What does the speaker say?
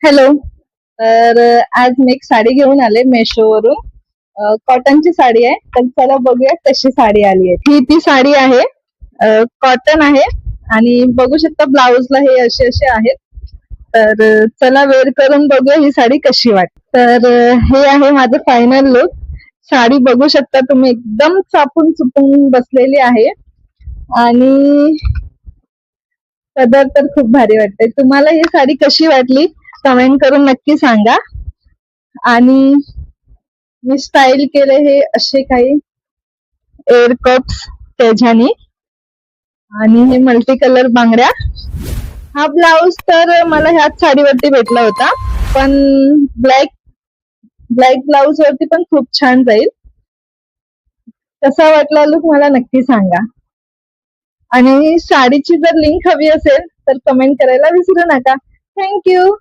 Hello. तर आज मी एक साडी घेऊन आले मेशोवरून. कॉटनची साडी आहे. तर चला बघूया कशी साडी आली आहे. ही ती साडी आहे. कॉटन आहे आणि बघू शकता ब्लाऊजला हे असे असे आहेत. तर चला वेअर करून बघूया ही साडी कशी वाटते. तर हे आहे माझं फायनल लुक. साडी बघू शकता तुम्ही, एकदम चापून चुपून बसलेली आहे आणि कलर तर खूप भारी वाटते. तुम्हाला ही साडी कशी वाटली कमेंट करून नक्की सांगा. आणि मी स्टाईल केले हे असे काही एअर कप्स त्याच्याने आणि हे मल्टी कलर बांगड्या. हा ब्लाऊज तर मला ह्याच साडीवरती भेटला होता, पण ब्लॅक ब्लॅक ब्लाऊज वरती पण खूप छान जाईल. कसा वाटला लुक मला नक्की सांगा. आणि साडीची जर लिंक हवी असेल तर कमेंट करायला विसरू नका. थँक्यू.